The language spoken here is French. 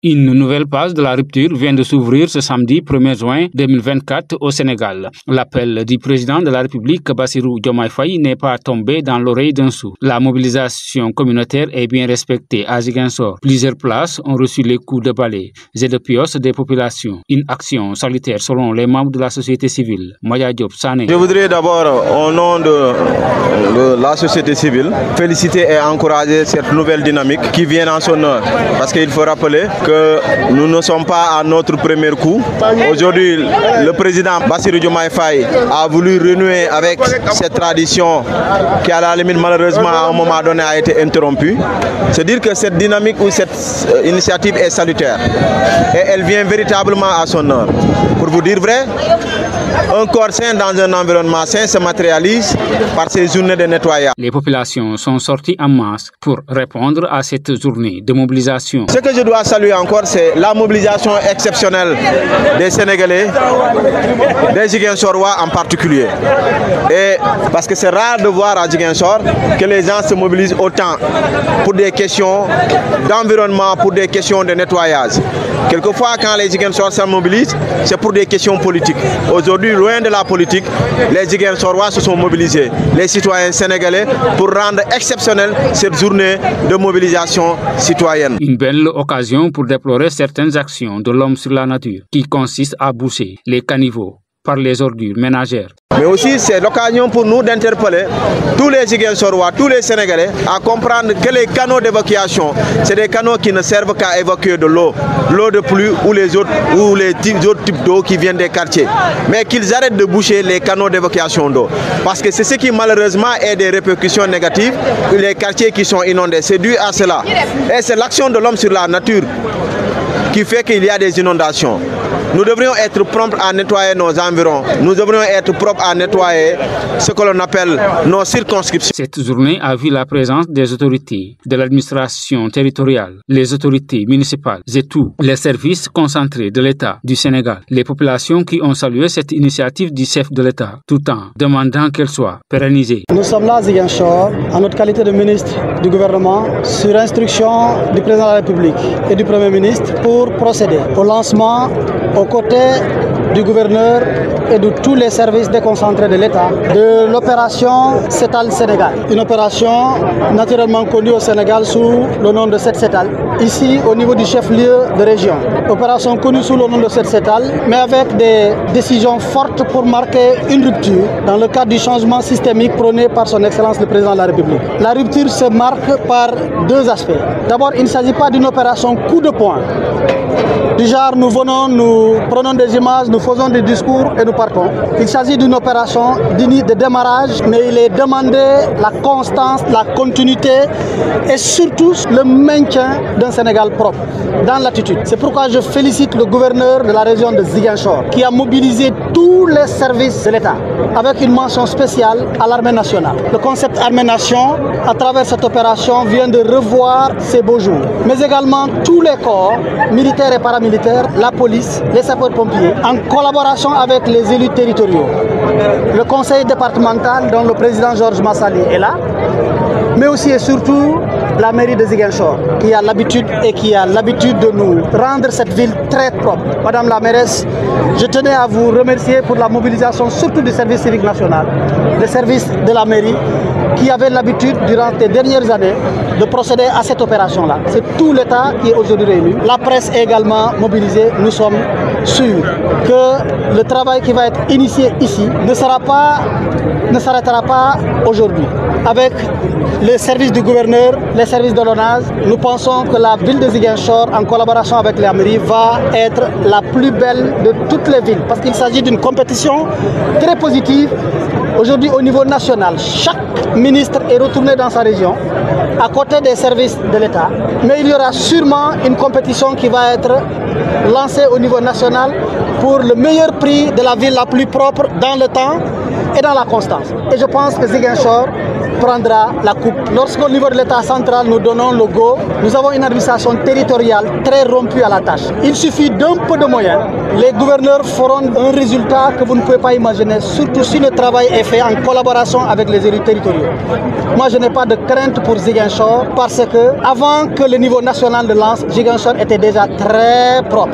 Une nouvelle page de la rupture vient de s'ouvrir ce samedi 1er juin 2024 au Sénégal. L'appel du président de la République, Bassirou Diomaye Faye, n'est pas tombé dans l'oreille d'un sourd. La mobilisation communautaire est bien respectée à Ziguinchor. Plusieurs places ont reçu les coups de balai et de pioche des populations. Une action salutaire selon les membres de la société civile. Maya Diop Sané. Je voudrais d'abord, au nom de la société civile, féliciter et encourager cette nouvelle dynamique qui vient en son heure. Parce qu'il faut rappeler que nous ne sommes pas à notre premier coup. Aujourd'hui, le président Bassirou Diomaye Faye a voulu renouer avec cette tradition qui, à la limite, malheureusement, à un moment donné, a été interrompue. C'est dire que cette dynamique ou cette initiative est salutaire. Et elle vient véritablement à son heure. Pour vous dire vrai, un corps sain dans un environnement sain se matérialise par ces journées de nettoyage. Les populations sont sorties en masse pour répondre à cette journée de mobilisation. Ce que je dois saluer encore, c'est la mobilisation exceptionnelle des Sénégalais, des Ziguinchorois en particulier. Et parce que c'est rare de voir à Ziguinchor que les gens se mobilisent autant pour des questions d'environnement, pour des questions de nettoyage. Quelquefois, quand les Ziguinchor se mobilisent, c'est pour des questions politiques. Aujourd'hui, loin de la politique, les Ziguinchorois se sont mobilisés, les citoyens sénégalais, pour rendre exceptionnelle cette journée de mobilisation citoyenne. Une belle occasion pour déplorer certaines actions de l'homme sur la nature, qui consistent à boucher les caniveaux par les ordures ménagères. Mais aussi, c'est l'occasion pour nous d'interpeller tous les Ziguinchorois, tous les Sénégalais, à comprendre que les canaux d'évacuation, c'est des canaux qui ne servent qu'à évacuer de l'eau de pluie ou les autres types d'eau qui viennent des quartiers. Mais qu'ils arrêtent de boucher les canaux d'évacuation d'eau. Parce que c'est ce qui malheureusement a des répercussions négatives, les quartiers qui sont inondés. C'est dû à cela. Et c'est l'action de l'homme sur la nature qui fait qu'il y a des inondations. Nous devrions être prompts à nettoyer nos environs. Nous devrions être propres à nettoyer ce que l'on appelle nos circonscriptions. Cette journée a vu la présence des autorités de l'administration territoriale, les autorités municipales et tous les services concentrés de l'État du Sénégal. Les populations qui ont salué cette initiative du chef de l'État, tout en demandant qu'elle soit pérennisée. Nous sommes là à Ziguinchor, en notre qualité de ministre du gouvernement, sur instruction du président de la République et du Premier ministre, pour procéder au lancement aux côtés du gouverneur et de tous les services déconcentrés de l'État de l'opération Setal Sénégal. Une opération naturellement connue au Sénégal sous le nom de Setal, ici au niveau du chef-lieu de région. Opération connue sous le nom de Setal, mais avec des décisions fortes pour marquer une rupture dans le cadre du changement systémique prôné par son Excellence le Président de la République. La rupture se marque par deux aspects. D'abord, il ne s'agit pas d'une opération coup de poing. Du genre, nous venons, nous prenons des images, nous faisons des discours et nous partons. Il s'agit d'une opération de démarrage, mais il est demandé la constance, la continuité et surtout le maintien d'un Sénégal propre dans l'attitude. C'est pourquoi je félicite le gouverneur de la région de Ziguinchor qui a mobilisé tous les services de l'État avec une mention spéciale à l'armée nationale. Le concept armée-nation, à travers cette opération, vient de revoir ses beaux jours. Mais également tous les corps, militaires et paramilitaires, la police, les sapeurs-pompiers, en collaboration avec les élus territoriaux. Le conseil départemental, dont le président Georges Massali est là, mais aussi et surtout la mairie de Ziguinchor, qui a l'habitude de nous rendre cette ville très propre. Madame la mairesse, je tenais à vous remercier pour la mobilisation surtout du service civique national, des services de la mairie, qui avait l'habitude durant les dernières années de procéder à cette opération-là. C'est tout l'État qui est aujourd'hui réuni. La presse est également mobilisée. Nous sommes sûrs que le travail qui va être initié ici ne s'arrêtera pas aujourd'hui. Avec les services du gouverneur, les services de l'ONAS, nous pensons que la ville de Ziguinchor, en collaboration avec la mairie, va être la plus belle de toutes les villes. Parce qu'il s'agit d'une compétition très positive. Aujourd'hui, au niveau national, chaque ministre est retourné dans sa région, à côté des services de l'État. Mais il y aura sûrement une compétition qui va être lancée au niveau national pour le meilleur prix de la ville la plus propre dans le temps et dans la constance. Et je pense que Ziguinchor prendra la coupe. Lorsqu'au niveau de l'État central, nous donnons le go, nous avons une administration territoriale très rompue à la tâche. Il suffit d'un peu de moyens. Les gouverneurs feront un résultat que vous ne pouvez pas imaginer, surtout si le travail est fait en collaboration avec les élus territoriaux. Moi, je n'ai pas de crainte pour Ziguinchor parce que avant que le niveau national de lance, Ziguinchor était déjà très propre.